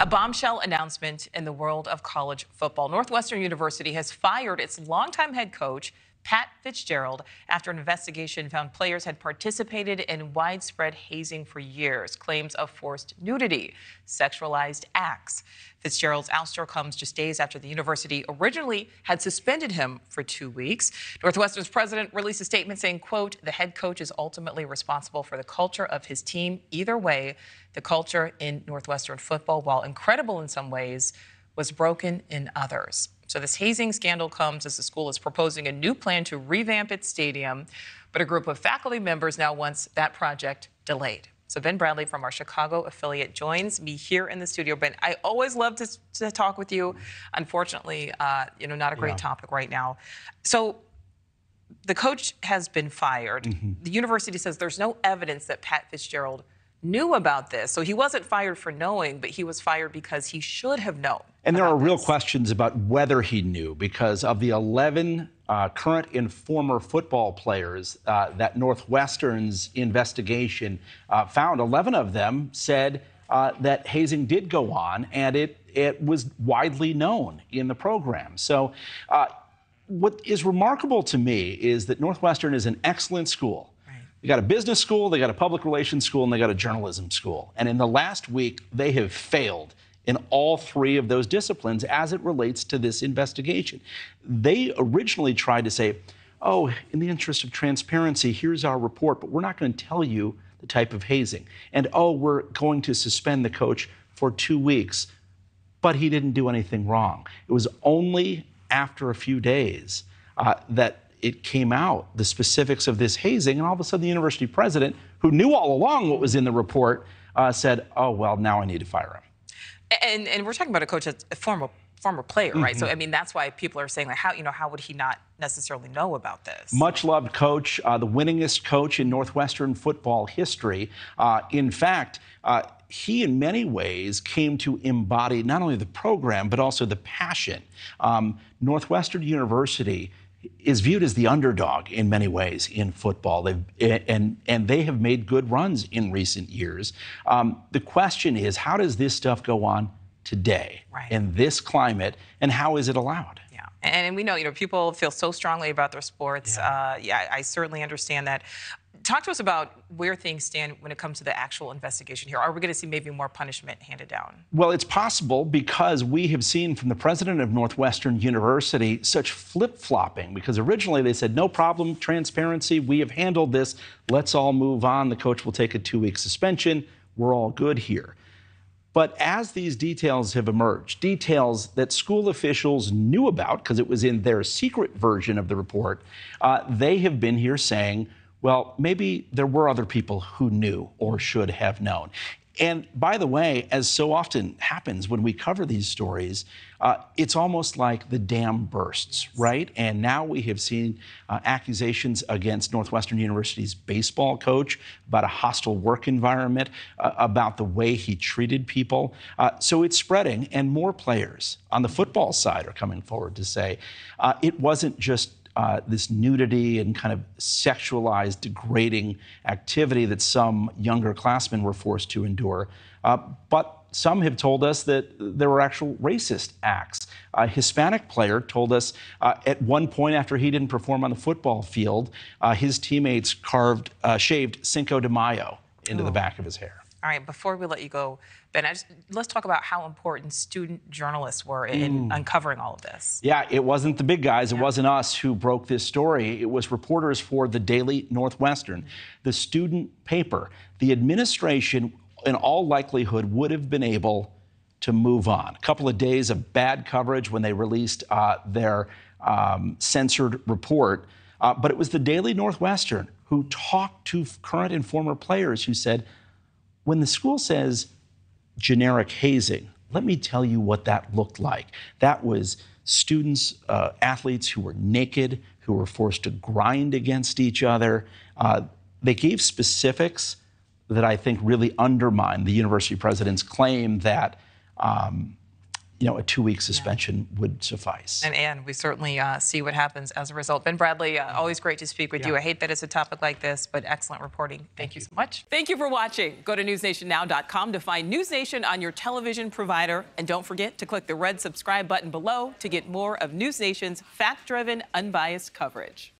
bombshell announcement in the world of college football. Northwestern University has fired its longtime head coach, Pat Fitzgerald, after an investigation found players had participated in widespread hazing for years, claims of forced nudity, sexualized acts. Fitzgerald's ouster comes just days after the university originally had suspended him for 2 weeks. Northwestern's president released a statement saying, quote, "The head coach is ultimately responsible for the culture of his team. Either way, the culture in Northwestern football, while incredible in some ways, was broken in others." So this hazing scandal comes as the school is proposing a new plan to revamp its stadium, but a group of faculty members now wants that project delayed. So Ben Bradley from our Chicago affiliate joins me here in the studio. Ben, I always love to talk with you. Unfortunately, not a great topic right now. So the coach has been fired. The university says there's no evidence that Pat Fitzgerald knew about this. So he wasn't fired for knowing, but he was fired because he should have known. And there are real questions about whether he knew, because of the 11 current and former football players that Northwestern's investigation found, 11 of them said that hazing did go on, and it was widely known in the program. So what is remarkable to me is that Northwestern is an excellent school. They got a business school, they got a public relations school, and they got a journalism school. And in the last week, they have failed in all three of those disciplines as it relates to this investigation. They originally tried to say, oh, in the interest of transparency, here's our report, but we're not going to tell you the type of hazing. And, oh, we're going to suspend the coach for 2 weeks, but he didn't do anything wrong. It was only after a few days that it came out, the specifics of this hazing, and all of a sudden the university president, who knew all along what was in the report, said, oh, well, now I need to fire him. And we're talking about a coach that's a former player, right? So, I mean, that's why people are saying, like, how would he not necessarily know about this? Much loved coach, the winningest coach in Northwestern football history. In fact, he in many ways came to embody not only the program, but also the passion. Northwestern University is viewed as the underdog in many ways in football. And they have made good runs in recent years. The question is, how does this stuff go on today in this climate, and how is it allowed? Yeah, and we know, people feel so strongly about their sports. I certainly understand that. Talk to us about where things stand when it comes to the actual investigation here. Are we going to see maybe more punishment handed down? Well, it's possible, because we have seen from the president of Northwestern University such flip-flopping, because originally they said, no problem, transparency, we have handled this, let's all move on. The coach will take a 2-week suspension. We're all good here. But as these details have emerged, details that school officials knew about because it was in their secret version of the report, they have been here saying, well, maybe there were other people who knew or should have known. And by the way, as so often happens when we cover these stories, it's almost like the dam bursts, right? And now we have seen accusations against Northwestern University's baseball coach about a hostile work environment, about the way he treated people. So it's spreading, and more players on the football side are coming forward to say it wasn't just this nudity and kind of sexualized, degrading activity that some younger classmen were forced to endure. But some have told us that there were actual racist acts. A Hispanic player told us at one point after he didn't perform on the football field, his teammates shaved Cinco de Mayo into the back of his hair. All right, before we let you go, Ben, let's talk about how important student journalists were in uncovering all of this. Yeah, it wasn't the big guys. It wasn't us who broke this story. It was reporters for the Daily Northwestern, the student paper. The administration, in all likelihood, would have been able to move on. A couple of days of bad coverage when they released their censored report. But it was the Daily Northwestern who talked to current and former players who said, when the school says generic hazing, let me tell you what that looked like. That was students, athletes who were naked, who were forced to grind against each other. They gave specifics that I think really undermine the university president's claim that a 2-week suspension would suffice. And we certainly see what happens as a result. Ben Bradley, always great to speak with you. I hate that it's a topic like this, but excellent reporting. Thank you so much. Thank you for watching. Go to newsnationnow.com to find News Nation on your television provider. And don't forget to click the red subscribe button below to get more of News Nation's fact-driven, unbiased coverage.